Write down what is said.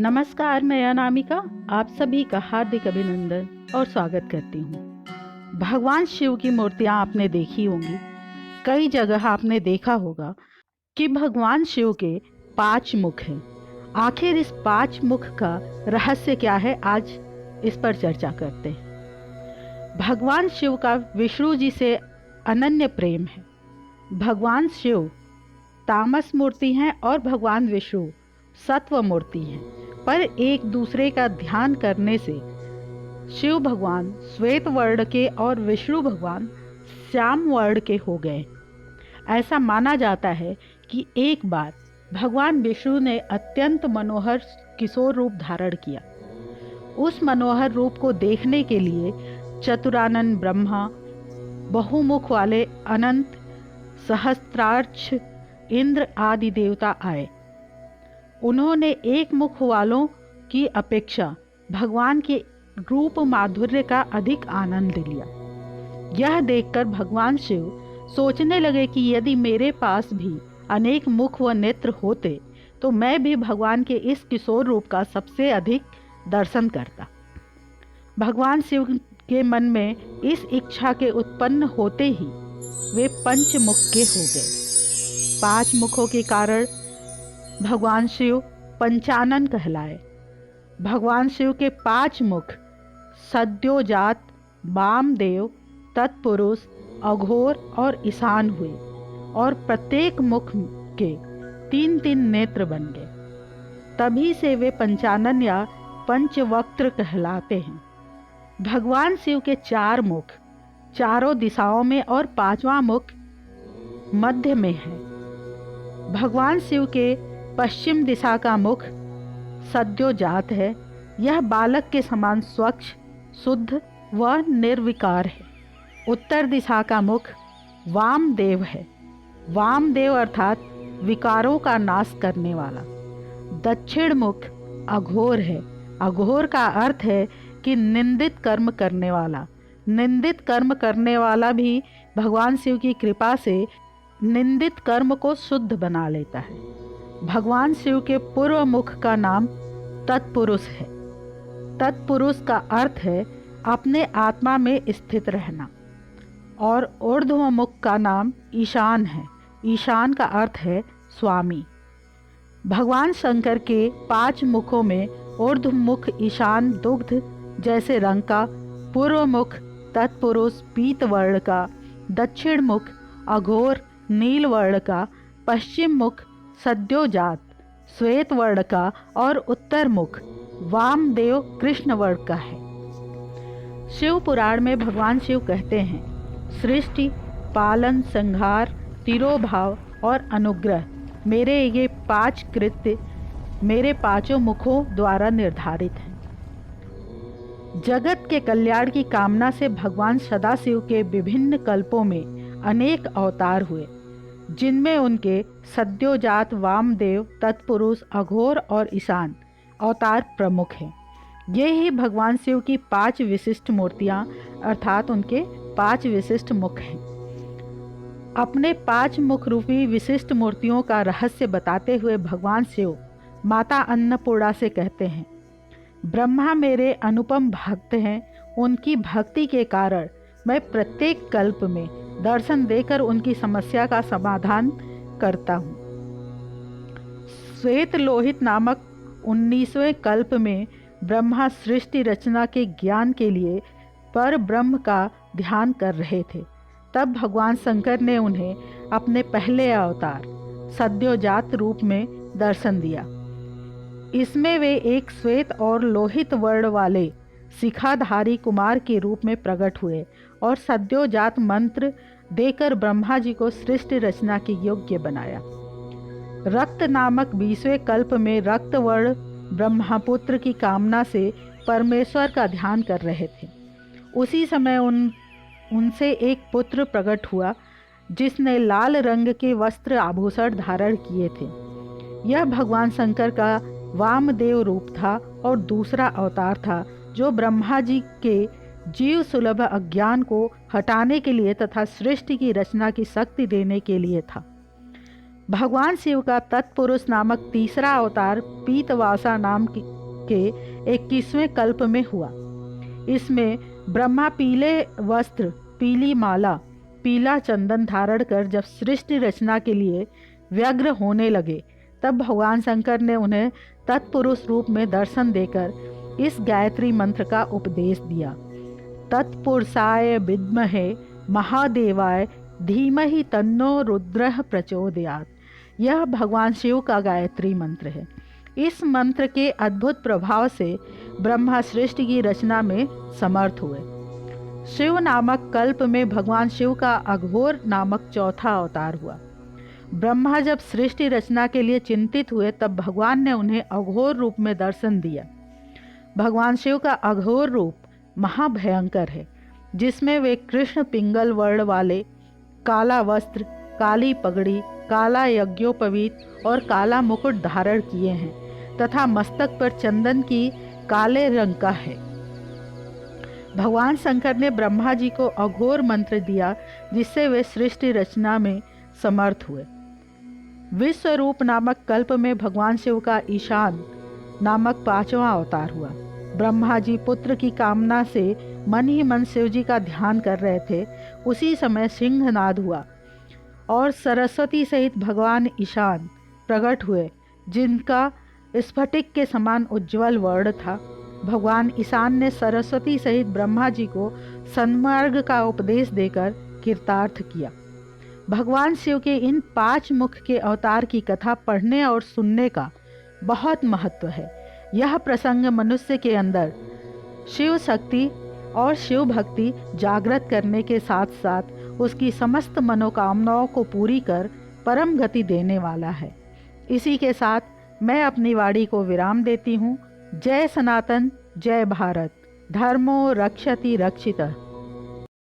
नमस्कार, मैं अनामिका आप सभी का हार्दिक अभिनंदन और स्वागत करती हूँ। भगवान शिव की मूर्तियाँ आपने देखी होंगी। कई जगह आपने देखा होगा कि भगवान शिव के 5 मुख हैं। आखिर इस 5 मुख का रहस्य क्या है, आज इस पर चर्चा करते हैं। भगवान शिव का विष्णु जी से अनन्य प्रेम है। भगवान शिव तामस मूर्ति हैं और भगवान विष्णु सत्व मूर्ति हैं, पर एक दूसरे का ध्यान करने से शिव भगवान श्वेत वर्ण के और विष्णु भगवान श्याम वर्ण के हो गए। ऐसा माना जाता है कि एक बार भगवान विष्णु ने अत्यंत मनोहर किशोर रूप धारण किया। उस मनोहर रूप को देखने के लिए चतुरानन ब्रह्मा, बहुमुख वाले अनंत, सहस्त्रार्च इंद्र आदि देवता आए। उन्होंने एक मुख वालों की अपेक्षा भगवान के रूप माधुर्य का अधिक आनंद लिया। यह देखकर भगवान शिव सोचने लगे कि यदि मेरे पास भी अनेक मुख व नेत्र होते तो मैं भी भगवान के इस किशोर रूप का सबसे अधिक दर्शन करता। भगवान शिव के मन में इस इच्छा के उत्पन्न होते ही वे पंचमुख के हो गए। 5 मुखों के कारण भगवान शिव पंचानन कहलाए। भगवान शिव के 5 मुख सद्योजात, वामदेव, तत्पुरुष, अघोर और ईशान हुए और प्रत्येक मुख के 3-3 नेत्र बन गए। तभी से वे पंचानन या पंचवक्त्र कहलाते हैं। भगवान शिव के 4 मुख चारों दिशाओं में और 5वां मुख मध्य में है। भगवान शिव के पश्चिम दिशा का मुख सद्योजात है। यह बालक के समान स्वच्छ, शुद्ध व निर्विकार है। उत्तर दिशा का मुख वामदेव है। वामदेव अर्थात विकारों का नाश करने वाला। दक्षिण मुख अघोर है। अघोर का अर्थ है कि निंदित कर्म करने वाला। निंदित कर्म करने वाला भी भगवान शिव की कृपा से निंदित कर्म को शुद्ध बना लेता है। भगवान शिव के पूर्व मुख का नाम तत्पुरुष है। तत्पुरुष का अर्थ है अपने आत्मा में स्थित रहना। और ऊर्ध्व मुख का नाम ईशान है। ईशान का अर्थ है स्वामी। भगवान शंकर के 5 मुखों में ऊर्ध्व मुख ईशान दुग्ध जैसे रंग का, पूर्व मुख तत्पुरुष पीत वर्ण का, दक्षिण मुख अघोर नील वर्ण का, पश्चिम मुख सद्योजात श्वेत वर्ण का और उत्तर मुख वामदेव कृष्ण वर्ण का है। शिव पुराण में भगवान शिव कहते हैं, सृष्टि, पालन, संहार, तिरोभाव और अनुग्रह मेरे ये 5 कृत्य मेरे 5 मुखों द्वारा निर्धारित हैं। जगत के कल्याण की कामना से भगवान सदाशिव के विभिन्न कल्पों में अनेक अवतार हुए, जिनमें उनके सद्योजात, वामदेव, तत्पुरुष, अघोर और ईशान अवतार प्रमुख हैं। ये ही भगवान शिव की 5 विशिष्ट मूर्तियाँ अर्थात उनके 5 विशिष्ट मुख हैं। अपने 5 मुख रूपी विशिष्ट मूर्तियों का रहस्य बताते हुए भगवान शिव माता अन्नपूर्णा से कहते हैं, ब्रह्मा मेरे अनुपम भक्त हैं। उनकी भक्ति के कारण मैं प्रत्येक कल्प में दर्शन देकर उनकी समस्या का समाधान करता हूँ। श्वेत लोहित नामक 19वें कल्प में ब्रह्मा सृष्टि रचना के ज्ञान के लिए पर ब्रह्म का ध्यान कर रहे थे। तब भगवान शंकर ने उन्हें अपने पहले अवतार सद्योजात रूप में दर्शन दिया। इसमें वे एक श्वेत और लोहित वर्ण वाले शिखाधारी कुमार के रूप में प्रकट हुए और सद्योजात मंत्र देकर ब्रह्मा जी को सृष्टि रचना के योग्य बनाया। रक्त नामक 20वें कल्प में रक्त वर्ण ब्रह्मपुत्र की कामना से परमेश्वर का ध्यान कर रहे थे। उसी समय उनसे एक पुत्र प्रकट हुआ, जिसने लाल रंग के वस्त्र आभूषण धारण किए थे। यह भगवान शंकर का वामदेव रूप था और दूसरा अवतार था, जो ब्रह्मा जी के जीव सुलभ अज्ञान को हटाने के लिए तथा सृष्टि की रचना की शक्ति देने के लिए था। भगवान शिव का तत्पुरुष नामक तीसरा अवतार पीतवासा नाम के 21वें कल्प में हुआ। इसमें ब्रह्मा पीले वस्त्र, पीली माला, पीला चंदन धारण कर जब सृष्टि रचना के लिए व्यग्र होने लगे, तब भगवान शंकर ने उन्हें तत्पुरुष रूप में दर्शन देकर इस गायत्री मंत्र का उपदेश दिया। तत्पुरुषाय विद्महे महादेवाय धीमहि तन्नो रुद्रः प्रचोदयात्। यह भगवान शिव का गायत्री मंत्र है। इस मंत्र के अद्भुत प्रभाव से ब्रह्मा सृष्टि की रचना में समर्थ हुए। शिव नामक कल्प में भगवान शिव का अघोर नामक चौथा अवतार हुआ। ब्रह्मा जब सृष्टि रचना के लिए चिंतित हुए, तब भगवान ने उन्हें अघोर रूप में दर्शन दिया। भगवान शिव का अघोर रूप महाभयंकर है, जिसमें वे कृष्ण पिंगल वर्ण वाले, काला वस्त्र, काली पगड़ी, काला यज्ञोपवीत और काला मुकुट धारण किए हैं तथा मस्तक पर चंदन की काले रंग का है। भगवान शंकर ने ब्रह्मा जी को अघोर मंत्र दिया, जिससे वे सृष्टि रचना में समर्थ हुए। विश्वरूप नामक कल्प में भगवान शिव का ईशान नामक 5वां अवतार हुआ। ब्रह्मा जी पुत्र की कामना से मन ही मन शिव जी का ध्यान कर रहे थे। उसी समय सिंहनाद हुआ और सरस्वती सहित भगवान ईशान प्रकट हुए, जिनका स्फटिक के समान उज्ज्वल वर्ण था। भगवान ईशान ने सरस्वती सहित ब्रह्मा जी को सन्मार्ग का उपदेश देकर कृतार्थ किया। भगवान शिव के इन 5 मुख के अवतार की कथा पढ़ने और सुनने का बहुत महत्व है। यह प्रसंग मनुष्य के अंदर शिव शक्ति और शिव भक्ति जागृत करने के साथ साथ उसकी समस्त मनोकामनाओं को पूरी कर परम गति देने वाला है। इसी के साथ मैं अपनी वाणी को विराम देती हूँ। जय सनातन, जय भारत, धर्मो रक्षति रक्षितः।